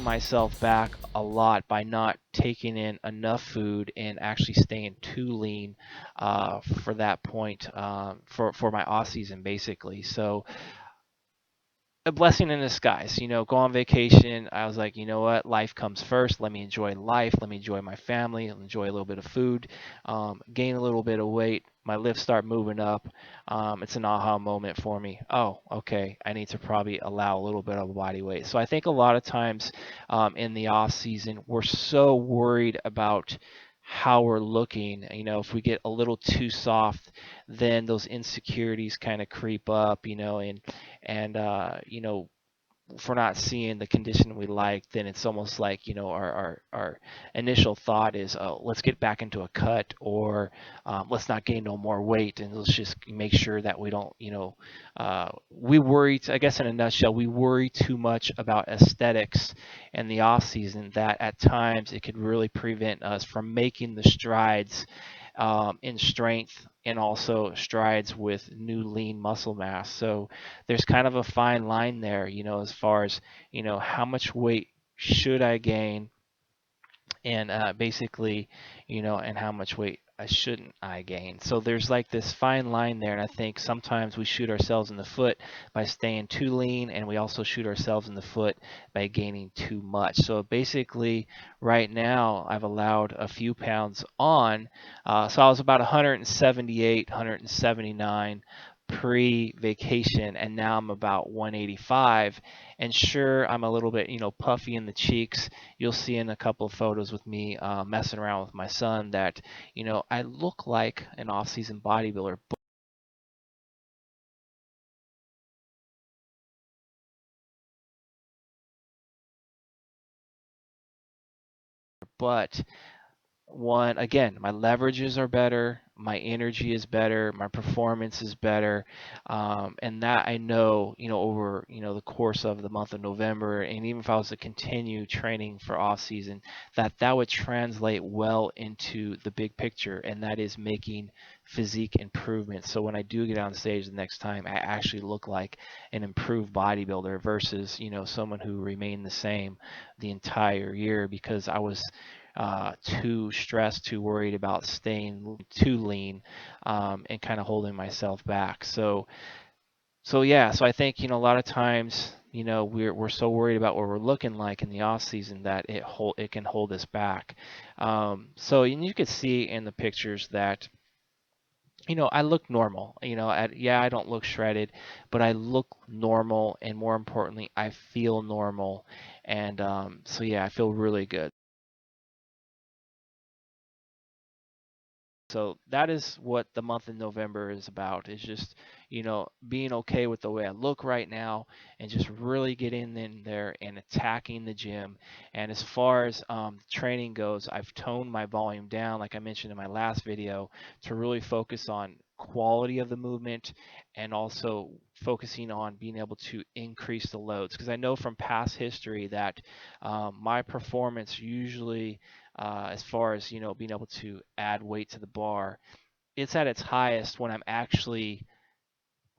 myself back a lot by not taking in enough food and actually staying too lean for that point for my off season basically. So a blessing in disguise. Go on vacation. I was like, you know what? Life comes first. Let me enjoy life. Let me enjoy my family. Enjoy a little bit of food. Gain a little bit of weight. My lifts start moving up. It's an aha moment for me. Oh, okay. I need to probably allow a little bit of body weight. So I think a lot of times in the off season, we're so worried about how we're looking. If we get a little too soft, then those insecurities kind of creep up. And if we're not seeing the condition we like, then it's almost like our initial thought is, oh, let's get back into a cut, or let's not gain no more weight, and let's just make sure that we don't, we worry. I guess in a nutshell, we worry too much about aesthetics in the off season that at times it could really prevent us from making the strides in strength and also strides with new lean muscle mass. So there's kind of a fine line there, as far as, how much weight should I gain, and basically, and how much weight shouldn't I gain. So there's like this fine line there, and I think sometimes we shoot ourselves in the foot by staying too lean, and we also shoot ourselves in the foot by gaining too much. So basically, right now, I've allowed a few pounds on. So I was about 178, 179 pre-vacation, and now I'm about 185. And sure, I'm a little bit, puffy in the cheeks. You'll see in a couple of photos with me messing around with my son that, I look like an off-season bodybuilder, but one, again, my leverages are better, my energy is better, my performance is better, and that I know, over the course of the month of November, and even if I was to continue training for off season, that would translate well into the big picture, and that is making physique improvements. So when I do get on stage the next time, I actually look like an improved bodybuilder versus someone who remained the same the entire year because I was too stressed, too worried about staying too lean, and kind of holding myself back. So yeah, so I think a lot of times we're so worried about what we're looking like in the off season that it can hold us back. So and you could see in the pictures that I look normal. Yeah, I don't look shredded, but I look normal, and more importantly, I feel normal, and so yeah, I feel really good. So that is what the month of November is about. Is just, being okay with the way I look right now and just really getting in there and attacking the gym. And as far as training goes, I've toned my volume down, like I mentioned in my last video, to really focus on quality of the movement and also focusing on being able to increase the loads. Because I know from past history that my performance usually as far as being able to add weight to the bar, it's at its highest when I'm actually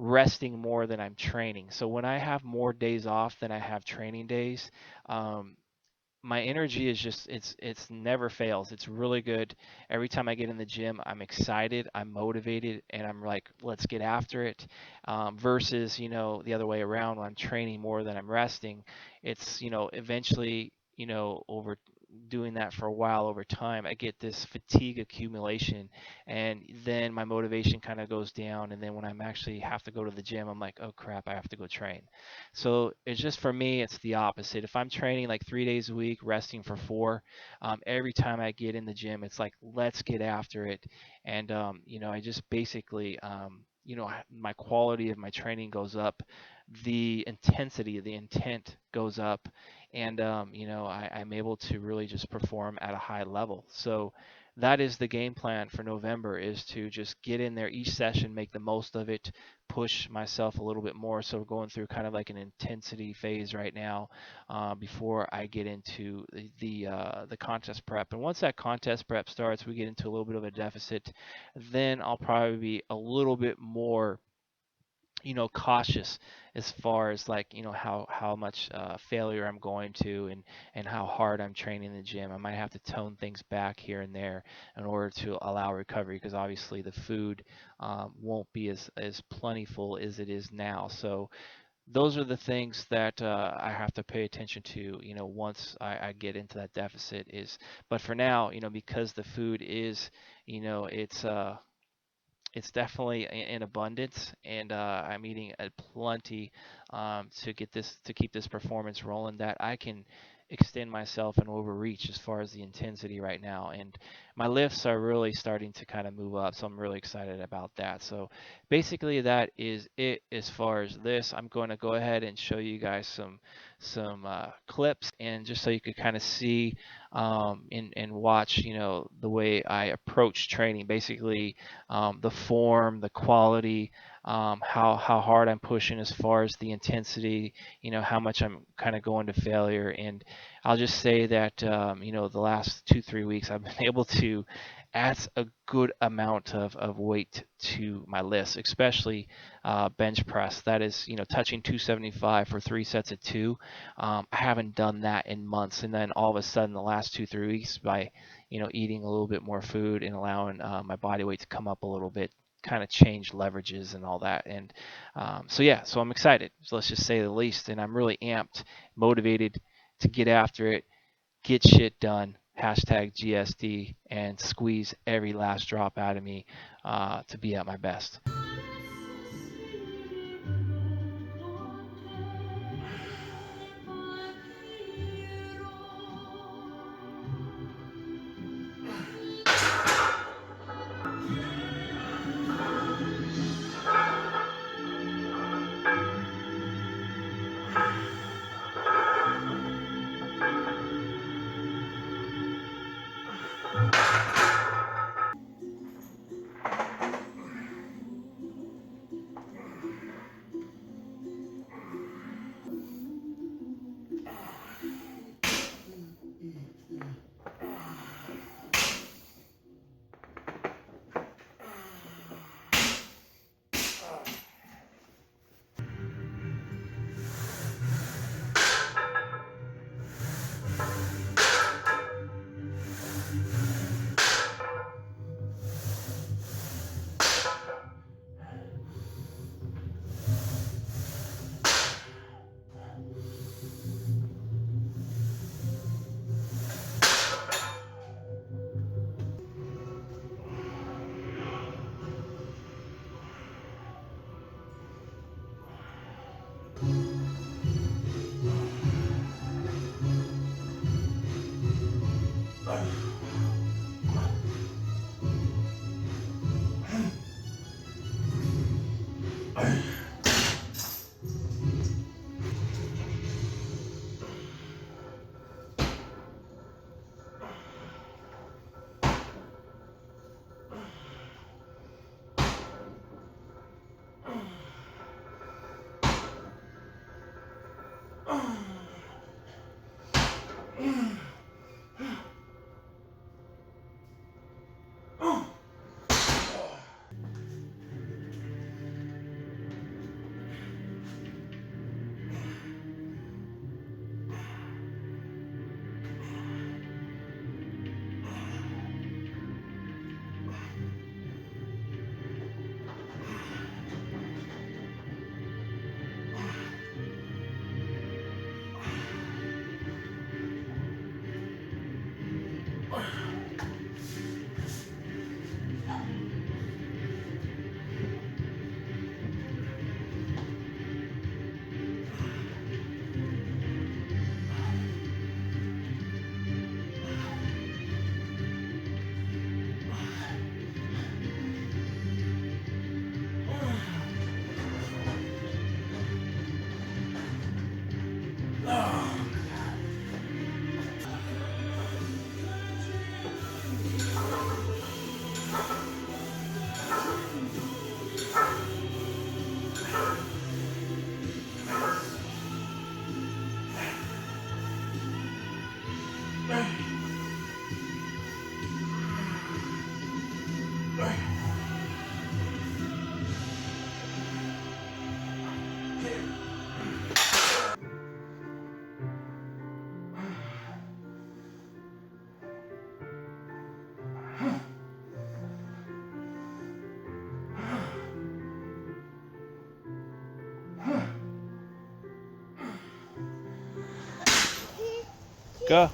resting more than I'm training. So when I have more days off than I have training days, um, my energy is just it's never fails. It's really good. Every time I get in the gym, I'm excited, I'm motivated, and I'm like, let's get after it. Versus the other way around, when I'm training more than I'm resting, it's eventually over doing that for a while over time, I get this fatigue accumulation, and then my motivation kind of goes down. And then when I'm actually have to go to the gym, I'm like, oh crap, I have to go train. So it's just for me, it's the opposite. If I'm training like 3 days a week, resting for four, every time I get in the gym, it's like, let's get after it. And, I just basically, my quality of my training goes up, the intensity, the intent goes up, and, I'm able to really just perform at a high level. So that is the game plan for November, is to just get in there each session, make the most of it, push myself a little bit more. So we're going through kind of like an intensity phase right now before I get into the contest prep. And once that contest prep starts, we get into a little bit of a deficit. Then I'll probably be a little bit more cautious as far as like how much failure I'm going to, and how hard I'm training in the gym. I might have to tone things back here and there in order to allow recovery, because obviously the food won't be as plentiful as it is now. So those are the things that I have to pay attention to, once I get into that deficit. Is But for now, because the food is, it's definitely in abundance, and I'm eating a plenty, to keep this performance rolling, that I can extend myself and overreach as far as the intensity right now. And my lifts are really starting to kind of move up, so I'm really excited about that. So basically, that is it as far as this. I'm going to go ahead and show you guys some clips, and just so you could kind of see, and watch, the way I approach training. Basically, the form, the quality, how hard I'm pushing as far as the intensity, how much I'm kind of going to failure. And I'll just say that, the last 2-3 weeks I've been able to add a good amount of weight to my list, especially bench press. That is, touching 275 for 3 sets of two. I haven't done that in months, and then all of a sudden, the last 2-3 weeks, by eating a little bit more food and allowing my body weight to come up a little bit, kind of change leverages and all that. And so yeah, so I'm excited. So let's just say the least, and I'm really amped, motivated to get after it, get shit done. Hashtag GSD, and squeeze every last drop out of me to be at my best. Go.